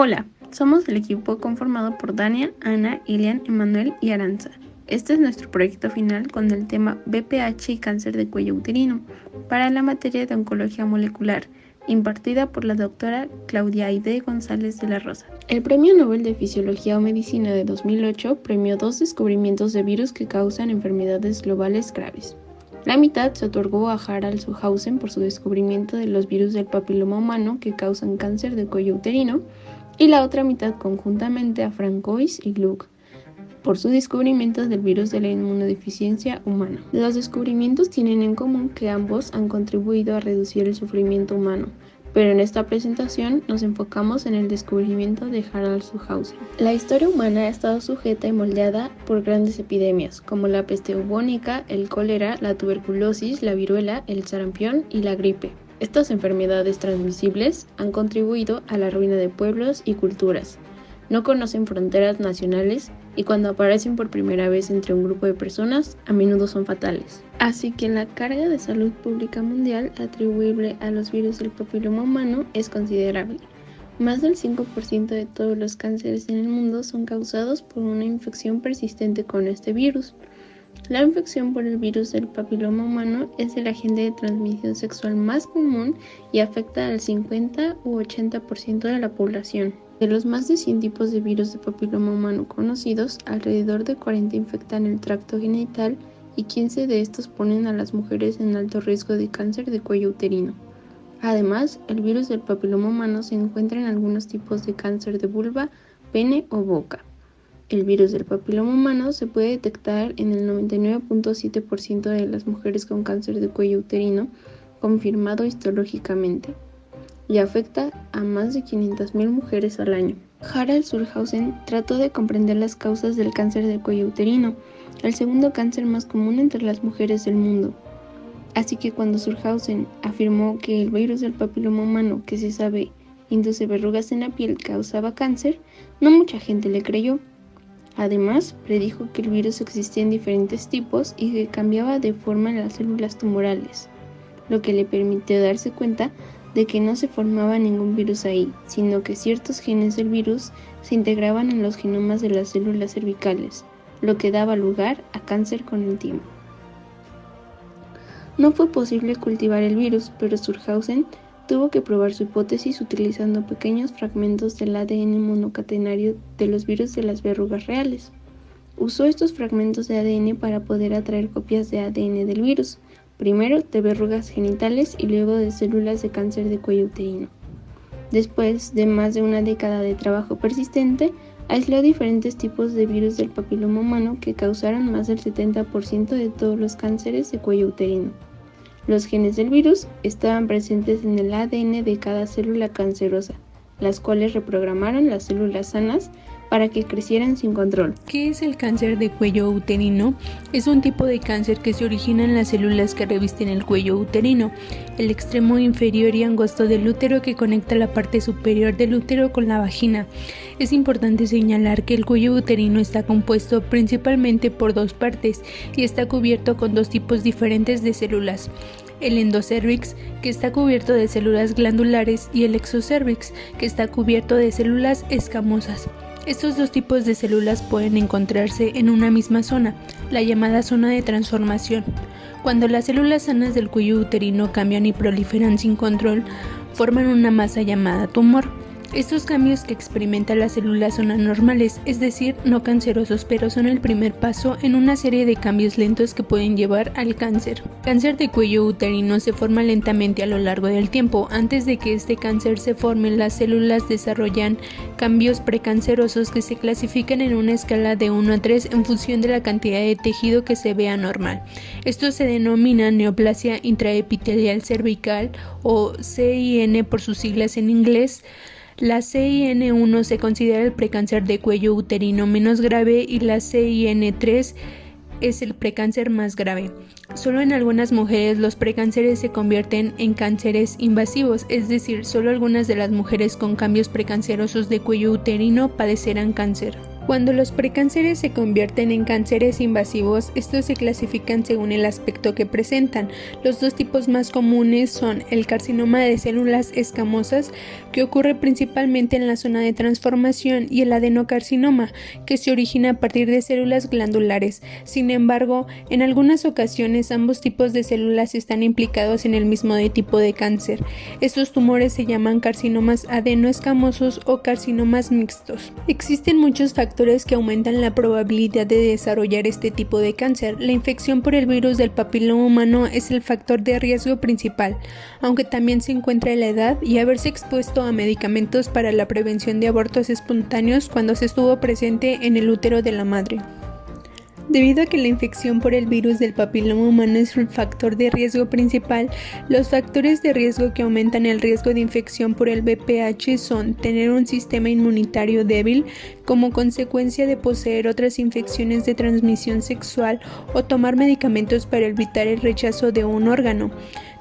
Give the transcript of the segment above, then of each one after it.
Hola, somos el equipo conformado por Dania, Ana, Ilian, Emanuel y Aranza. Este es nuestro proyecto final con el tema BPH y cáncer de cuello uterino para la materia de oncología molecular, impartida por la doctora Claudia Aide González de la Rosa. El Premio Nobel de Fisiología o Medicina de 2008 premió 2 descubrimientos de virus que causan enfermedades globales graves. La mitad se otorgó a Harald Suhausen por su descubrimiento de los virus del papiloma humano que causan cáncer de cuello uterino, y la otra mitad conjuntamente a Francois y Gluck por su descubrimiento del virus de la inmunodeficiencia humana. Los descubrimientos tienen en común que ambos han contribuido a reducir el sufrimiento humano, pero en esta presentación nos enfocamos en el descubrimiento de Harald Suhausen. La historia humana ha estado sujeta y moldeada por grandes epidemias, como la peste bubónica, el cólera, la tuberculosis, la viruela, el sarampión y la gripe. Estas enfermedades transmisibles han contribuido a la ruina de pueblos y culturas. No conocen fronteras nacionales y cuando aparecen por primera vez entre un grupo de personas, a menudo son fatales. Así que la carga de salud pública mundial atribuible a los virus del papiloma humano es considerable. Más del 5% de todos los cánceres en el mundo son causados por una infección persistente con este virus. La infección por el virus del papiloma humano es el agente de transmisión sexual más común y afecta al 50 u 80% de la población. De los más de 100 tipos de virus de papiloma humano conocidos, alrededor de 40 infectan el tracto genital y 15 de estos ponen a las mujeres en alto riesgo de cáncer de cuello uterino. Además, el virus del papiloma humano se encuentra en algunos tipos de cáncer de vulva, pene o boca. El virus del papiloma humano se puede detectar en el 99.7% de las mujeres con cáncer de cuello uterino, confirmado histológicamente, y afecta a más de 500.000 mujeres al año. Harald Suhausen trató de comprender las causas del cáncer de cuello uterino, el segundo cáncer más común entre las mujeres del mundo. Así que cuando Suhausen afirmó que el virus del papiloma humano, que se sabe induce verrugas en la piel, causaba cáncer, no mucha gente le creyó. Además, predijo que el virus existía en diferentes tipos y que cambiaba de forma en las células tumorales, lo que le permitió darse cuenta de que no se formaba ningún virus ahí, sino que ciertos genes del virus se integraban en los genomas de las células cervicales, lo que daba lugar a cáncer con el tiempo. No fue posible cultivar el virus, pero Suhausen tuvo que probar su hipótesis utilizando pequeños fragmentos del ADN monocatenario de los virus de las verrugas reales. Usó estos fragmentos de ADN para poder atraer copias de ADN del virus, primero de verrugas genitales y luego de células de cáncer de cuello uterino. Después de más de una década de trabajo persistente, aisló diferentes tipos de virus del papiloma humano que causaron más del 70% de todos los cánceres de cuello uterino. Los genes del virus estaban presentes en el ADN de cada célula cancerosa, las cuales reprogramaron las células sanas para que crecieran sin control. ¿Qué es el cáncer de cuello uterino? Es un tipo de cáncer que se origina en las células que revisten el cuello uterino, el extremo inferior y angosto del útero que conecta la parte superior del útero con la vagina. Es importante señalar que el cuello uterino está compuesto principalmente por 2 partes y está cubierto con 2 tipos diferentes de células. El endocervix, que está cubierto de células glandulares, y el exocervix, que está cubierto de células escamosas. Estos 2 tipos de células pueden encontrarse en una misma zona, la llamada zona de transformación. Cuando las células sanas del cuello uterino cambian y proliferan sin control, forman una masa llamada tumor. Estos cambios que experimentan las células son anormales, es decir, no cancerosos, pero son el primer paso en una serie de cambios lentos que pueden llevar al cáncer. El cáncer de cuello uterino se forma lentamente a lo largo del tiempo. Antes de que este cáncer se forme, las células desarrollan cambios precancerosos que se clasifican en una escala de 1 a 3 en función de la cantidad de tejido que se vea normal. Esto se denomina neoplasia intraepitelial cervical o CIN por sus siglas en inglés. La CIN1 se considera el precáncer de cuello uterino menos grave y la CIN3 es el precáncer más grave. Solo en algunas mujeres los precánceres se convierten en cánceres invasivos, es decir, solo algunas de las mujeres con cambios precancerosos de cuello uterino padecerán cáncer. Cuando los precánceres se convierten en cánceres invasivos, estos se clasifican según el aspecto que presentan. Los dos tipos más comunes son el carcinoma de células escamosas, que ocurre principalmente en la zona de transformación, y el adenocarcinoma, que se origina a partir de células glandulares. Sin embargo, en algunas ocasiones ambos tipos de células están implicados en el mismo tipo de cáncer. Estos tumores se llaman carcinomas adenoescamosos o carcinomas mixtos. Existen muchos factores que aumentan la probabilidad de desarrollar este tipo de cáncer. La infección por el virus del papiloma humano es el factor de riesgo principal, aunque también se encuentra la edad y haberse expuesto a medicamentos para la prevención de abortos espontáneos cuando se estuvo presente en el útero de la madre. Debido a que la infección por el virus del papiloma humano es el factor de riesgo principal, los factores de riesgo que aumentan el riesgo de infección por el VPH son tener un sistema inmunitario débil como consecuencia de poseer otras infecciones de transmisión sexual o tomar medicamentos para evitar el rechazo de un órgano,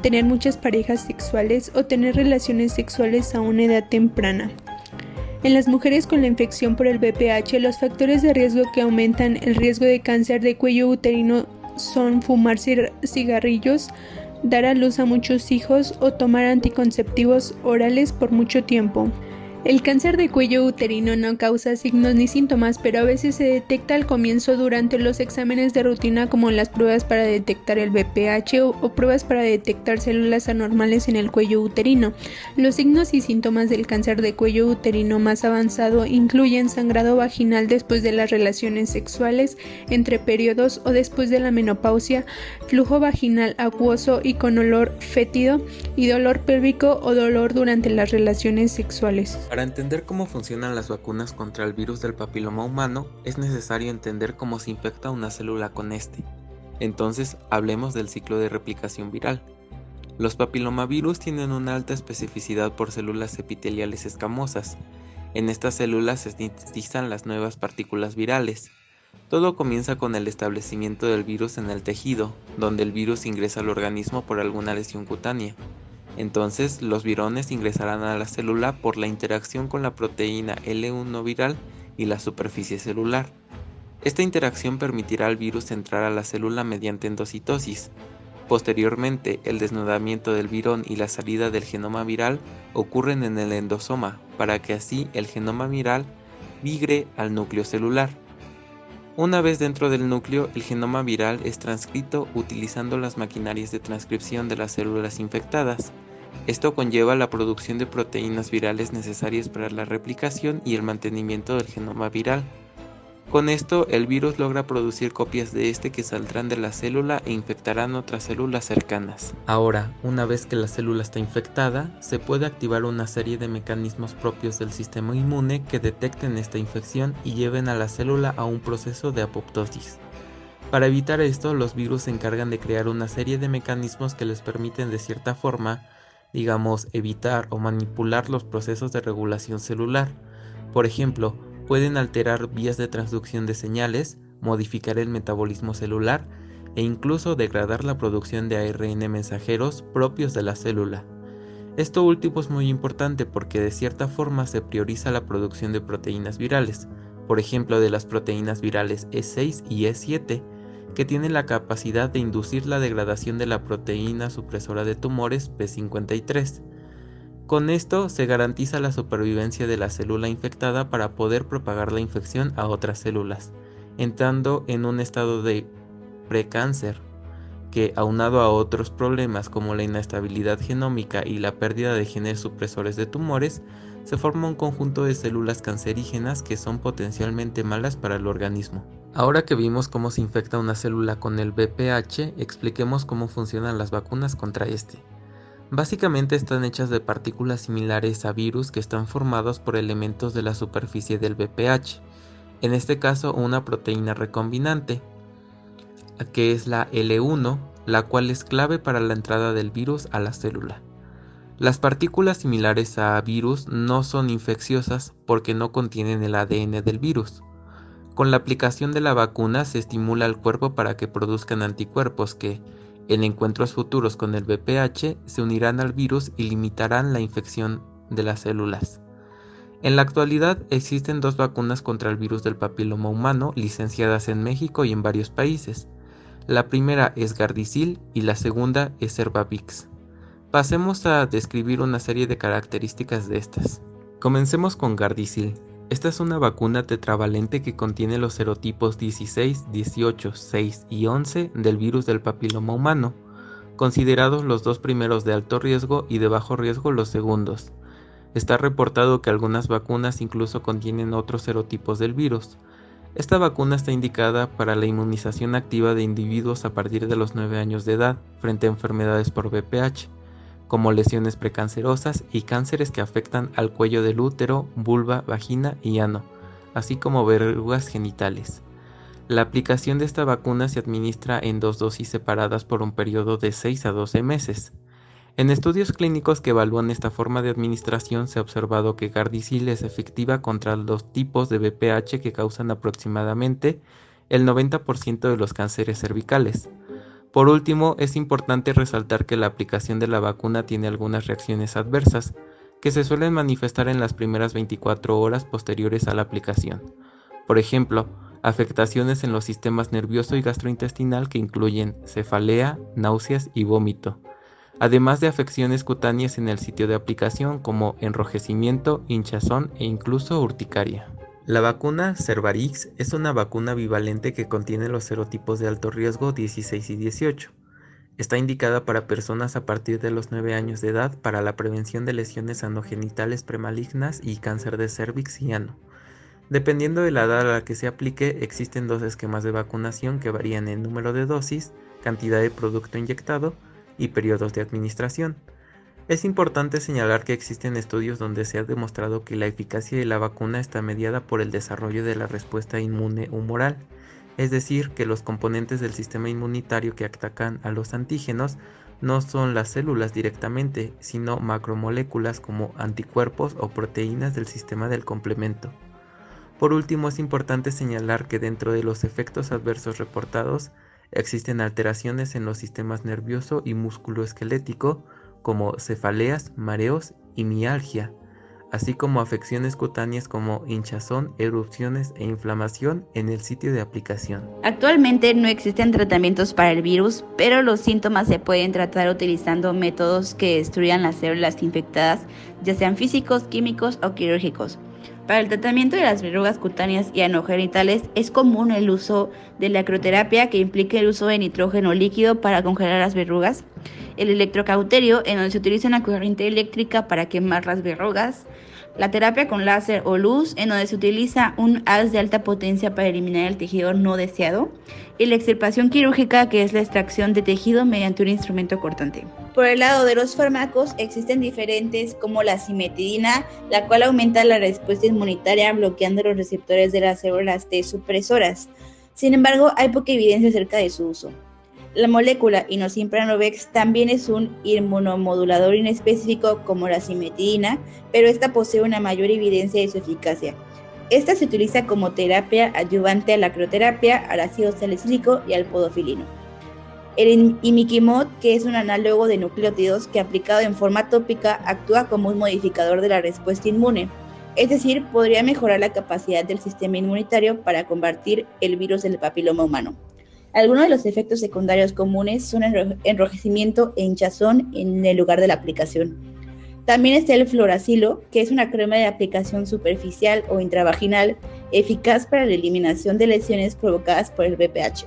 tener muchas parejas sexuales o tener relaciones sexuales a una edad temprana. En las mujeres con la infección por el VPH, los factores de riesgo que aumentan el riesgo de cáncer de cuello uterino son fumar cigarrillos, dar a luz a muchos hijos o tomar anticonceptivos orales por mucho tiempo. El cáncer de cuello uterino no causa signos ni síntomas, pero a veces se detecta al comienzo durante los exámenes de rutina, como las pruebas para detectar el VPH o pruebas para detectar células anormales en el cuello uterino. Los signos y síntomas del cáncer de cuello uterino más avanzado incluyen sangrado vaginal después de las relaciones sexuales, entre periodos o después de la menopausia, flujo vaginal acuoso y con olor fétido, y dolor pélvico o dolor durante las relaciones sexuales. Para entender cómo funcionan las vacunas contra el virus del papiloma humano, es necesario entender cómo se infecta una célula con este. Entonces, hablemos del ciclo de replicación viral. Los papilomavirus tienen una alta especificidad por células epiteliales escamosas. En estas células se sintetizan las nuevas partículas virales. Todo comienza con el establecimiento del virus en el tejido, donde el virus ingresa al organismo por alguna lesión cutánea. Entonces, los virones ingresarán a la célula por la interacción con la proteína L1 viral y la superficie celular. Esta interacción permitirá al virus entrar a la célula mediante endocitosis. Posteriormente, el desnudamiento del virón y la salida del genoma viral ocurren en el endosoma, para que así el genoma viral migre al núcleo celular. Una vez dentro del núcleo, el genoma viral es transcrito utilizando las maquinarias de transcripción de las células infectadas. Esto conlleva la producción de proteínas virales necesarias para la replicación y el mantenimiento del genoma viral. Con esto, el virus logra producir copias de este que saldrán de la célula e infectarán otras células cercanas. Ahora, una vez que la célula está infectada, se puede activar una serie de mecanismos propios del sistema inmune que detecten esta infección y lleven a la célula a un proceso de apoptosis. Para evitar esto, los virus se encargan de crear una serie de mecanismos que les permiten de cierta forma, evitar o manipular los procesos de regulación celular. Por ejemplo, pueden alterar vías de transducción de señales, modificar el metabolismo celular e incluso degradar la producción de ARN mensajeros propios de la célula. Esto último es muy importante porque de cierta forma se prioriza la producción de proteínas virales, por ejemplo de las proteínas virales E6 y E7, que tienen la capacidad de inducir la degradación de la proteína supresora de tumores P53. Con esto se garantiza la supervivencia de la célula infectada para poder propagar la infección a otras células, entrando en un estado de precáncer, que aunado a otros problemas como la inestabilidad genómica y la pérdida de genes supresores de tumores, se forma un conjunto de células cancerígenas que son potencialmente malas para el organismo. Ahora que vimos cómo se infecta una célula con el VPH, expliquemos cómo funcionan las vacunas contra este. Básicamente están hechas de partículas similares a virus que están formados por elementos de la superficie del VPH, en este caso una proteína recombinante, que es la L1, la cual es clave para la entrada del virus a la célula. Las partículas similares a virus no son infecciosas porque no contienen el ADN del virus. Con la aplicación de la vacuna se estimula al cuerpo para que produzcan anticuerpos que, en encuentros futuros con el VPH, se unirán al virus y limitarán la infección de las células. En la actualidad existen 2 vacunas contra el virus del papiloma humano licenciadas en México y en varios países. La primera es Gardasil y la segunda es Cervarix. Pasemos a describir una serie de características de estas. Comencemos con Gardasil. Esta es una vacuna tetravalente que contiene los serotipos 16, 18, 6 y 11 del virus del papiloma humano, considerados los 2 primeros de alto riesgo y de bajo riesgo los segundos. Está reportado que algunas vacunas incluso contienen otros serotipos del virus. Esta vacuna está indicada para la inmunización activa de individuos a partir de los 9 años de edad frente a enfermedades por VPH, como lesiones precancerosas y cánceres que afectan al cuello del útero, vulva, vagina y ano, así como verrugas genitales. La aplicación de esta vacuna se administra en 2 dosis separadas por un periodo de 6 a 12 meses. En estudios clínicos que evalúan esta forma de administración se ha observado que Gardasil es efectiva contra los tipos de VPH que causan aproximadamente el 90% de los cánceres cervicales. Por último, es importante resaltar que la aplicación de la vacuna tiene algunas reacciones adversas, que se suelen manifestar en las primeras 24 horas posteriores a la aplicación. Por ejemplo, afectaciones en los sistemas nervioso y gastrointestinal que incluyen cefalea, náuseas y vómito, además de afecciones cutáneas en el sitio de aplicación como enrojecimiento, hinchazón e incluso urticaria. La vacuna Cervarix es una vacuna bivalente que contiene los serotipos de alto riesgo 16 y 18. Está indicada para personas a partir de los 9 años de edad para la prevención de lesiones anogenitales premalignas y cáncer de cervix y ano. Dependiendo de la edad a la que se aplique, existen 2 esquemas de vacunación que varían en número de dosis, cantidad de producto inyectado y periodos de administración. Es importante señalar que existen estudios donde se ha demostrado que la eficacia de la vacuna está mediada por el desarrollo de la respuesta inmune humoral, es decir, que los componentes del sistema inmunitario que atacan a los antígenos no son las células directamente, sino macromoléculas como anticuerpos o proteínas del sistema del complemento. Por último, es importante señalar que dentro de los efectos adversos reportados, existen alteraciones en los sistemas nervioso y musculoesquelético, como cefaleas, mareos y mialgia, así como afecciones cutáneas como hinchazón, erupciones e inflamación en el sitio de aplicación. Actualmente no existen tratamientos para el virus, pero los síntomas se pueden tratar utilizando métodos que destruyan las células infectadas, ya sean físicos, químicos o quirúrgicos. Para el tratamiento de las verrugas cutáneas y anogenitales es común el uso de la crioterapia, que implica el uso de nitrógeno líquido para congelar las verrugas, el electrocauterio, en donde se utiliza una corriente eléctrica para quemar las verrugas, la terapia con láser o luz, en donde se utiliza un haz de alta potencia para eliminar el tejido no deseado, y la extirpación quirúrgica, que es la extracción de tejido mediante un instrumento cortante. Por el lado de los fármacos, existen diferentes como la cimetidina, la cual aumenta la respuesta inmunitaria bloqueando los receptores de las células T supresoras. Sin embargo, hay poca evidencia acerca de su uso. La molécula Inosin-Pranovex también es un inmunomodulador inespecífico como la cimetidina, pero esta posee una mayor evidencia de su eficacia. Esta se utiliza como terapia adyuvante a la crioterapia, al ácido salicílico y al podofilino. El imiquimod, que es un análogo de nucleótidos que aplicado en forma tópica actúa como un modificador de la respuesta inmune, es decir, podría mejorar la capacidad del sistema inmunitario para combatir el virus del papiloma humano. Algunos de los efectos secundarios comunes son enrojecimiento e hinchazón en el lugar de la aplicación. También está el fluoracilo, que es una crema de aplicación superficial o intravaginal eficaz para la eliminación de lesiones provocadas por el VPH.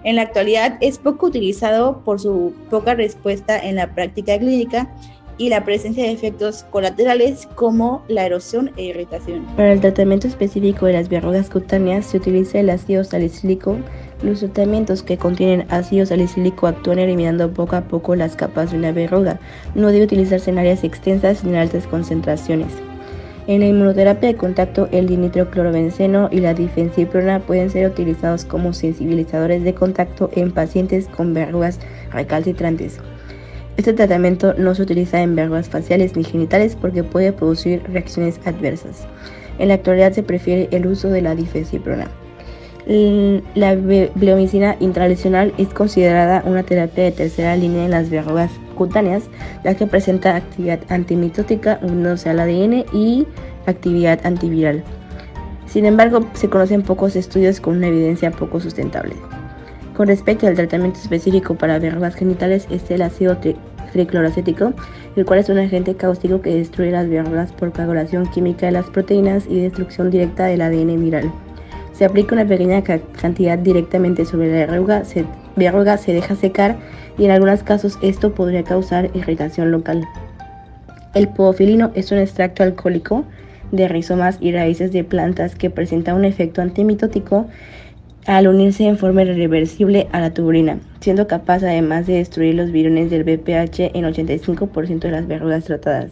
En la actualidad es poco utilizado por su poca respuesta en la práctica clínica y la presencia de efectos colaterales como la erosión e irritación. Para el tratamiento específico de las verrugas cutáneas se utiliza el ácido salicílico. Los tratamientos que contienen ácido salicílico actúan eliminando poco a poco las capas de una verruga. No debe utilizarse en áreas extensas ni en altas concentraciones. En la inmunoterapia de contacto, el dinitroclorobenceno y la difensiprona pueden ser utilizados como sensibilizadores de contacto en pacientes con verrugas recalcitrantes. Este tratamiento no se utiliza en verrugas faciales ni genitales porque puede producir reacciones adversas. En la actualidad se prefiere el uso de la difensiprona. La bleomicina intralesional es considerada una terapia de tercera línea en las verrugas cutáneas, ya que presenta actividad antimitótica uniéndose al ADN y actividad antiviral. Sin embargo, se conocen pocos estudios con una evidencia poco sustentable. Con respecto al tratamiento específico para verrugas genitales, es el ácido tricloracético, el cual es un agente cáustico que destruye las verrugas por coagulación química de las proteínas y destrucción directa del ADN viral. Se aplica una pequeña cantidad directamente sobre la verruga, se deja secar y en algunos casos esto podría causar irritación local. El podofilino es un extracto alcohólico de rizomas y raíces de plantas que presenta un efecto antimitótico al unirse en forma irreversible a la tuberina, siendo capaz además de destruir los virones del BPH en 85% de las verrugas tratadas.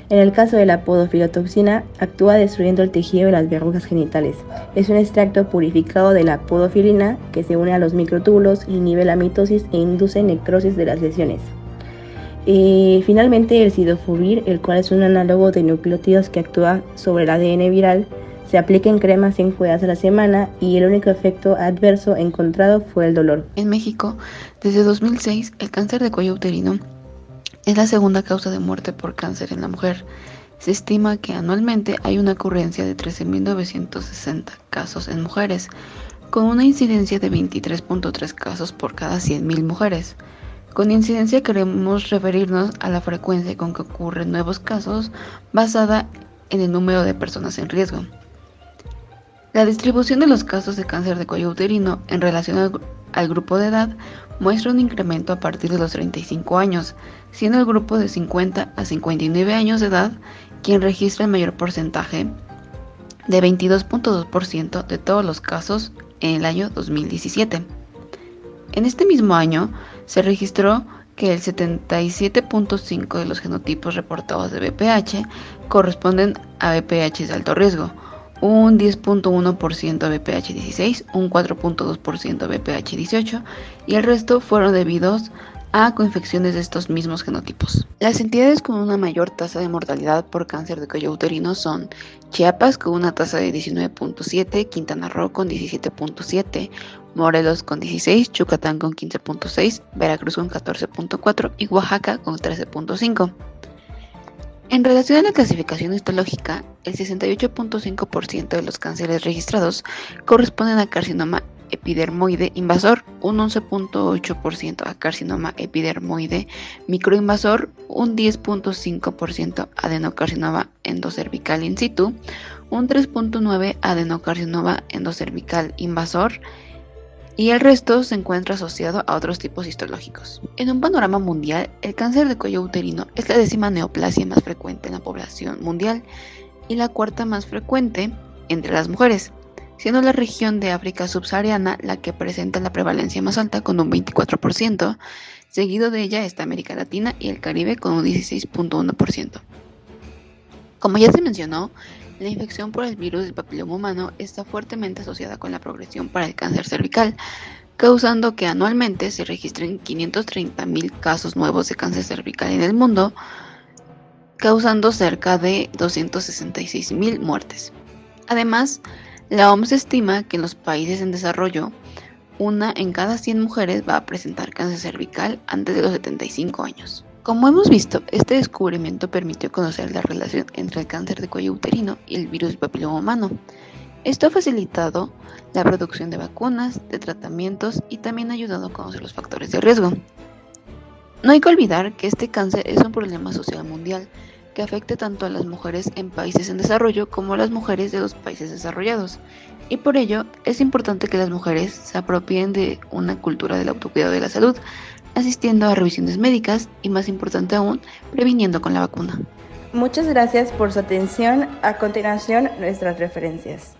En el caso de la podofilotoxina, actúa destruyendo el tejido de las verrugas genitales. Es un extracto purificado de la podofilina que se une a los microtúbulos, inhibe la mitosis e induce necrosis de las lesiones. Finalmente, el cidofovir, el cual es un análogo de nucleótidos que actúa sobre el ADN viral, se aplica en crema 100 cuidados a la semana y el único efecto adverso encontrado fue el dolor. En México, desde 2006, el cáncer de cuello uterino es la segunda causa de muerte por cáncer en la mujer. Se estima que anualmente hay una ocurrencia de 13.960 casos en mujeres, con una incidencia de 23.3 casos por cada 100.000 mujeres. Con incidencia queremos referirnos a la frecuencia con que ocurren nuevos casos basada en el número de personas en riesgo. La distribución de los casos de cáncer de cuello uterino en relación al grupo de edad muestra un incremento a partir de los 35 años, siendo el grupo de 50 a 59 años de edad quien registra el mayor porcentaje de 22.2% de todos los casos en el año 2017. En este mismo año se registró que el 77.5% de los genotipos reportados de BPH corresponden a BPH de alto riesgo, un 10.1% a BPH 16, un 4.2% a BPH 18 y el resto fueron debidos a coinfecciones de estos mismos genotipos. Las entidades con una mayor tasa de mortalidad por cáncer de cuello uterino son Chiapas con una tasa de 19.7, Quintana Roo con 17.7, Morelos con 16, Yucatán con 15.6, Veracruz con 14.4 y Oaxaca con 13.5. En relación a la clasificación histológica, el 68.5% de los cánceres registrados corresponden a carcinoma epidermoide invasor, un 11.8% a carcinoma epidermoide microinvasor, un 10.5% adenocarcinoma endocervical in situ, un 3.9% adenocarcinoma endocervical invasor, y el resto se encuentra asociado a otros tipos histológicos. En un panorama mundial, el cáncer de cuello uterino es la 10ª neoplasia más frecuente en la población mundial y la 4ª más frecuente entre las mujeres, siendo la región de África subsahariana la que presenta la prevalencia más alta con un 24%, seguido de ella está América Latina y el Caribe con un 16.1%. Como ya se mencionó, la infección por el virus del papiloma humano está fuertemente asociada con la progresión para el cáncer cervical, causando que anualmente se registren 530.000 casos nuevos de cáncer cervical en el mundo, causando cerca de 266.000 muertes. Además, la OMS estima que en los países en desarrollo, 1 en cada 100 mujeres va a presentar cáncer cervical antes de los 75 años. Como hemos visto, este descubrimiento permitió conocer la relación entre el cáncer de cuello uterino y el virus del papiloma humano. Esto ha facilitado la producción de vacunas, de tratamientos y también ha ayudado a conocer los factores de riesgo. No hay que olvidar que este cáncer es un problema social mundial que afecta tanto a las mujeres en países en desarrollo como a las mujeres de los países desarrollados, y por ello es importante que las mujeres se apropien de una cultura del autocuidado de la salud, asistiendo a revisiones médicas y, más importante aún, previniendo con la vacuna. Muchas gracias por su atención. A continuación, nuestras referencias.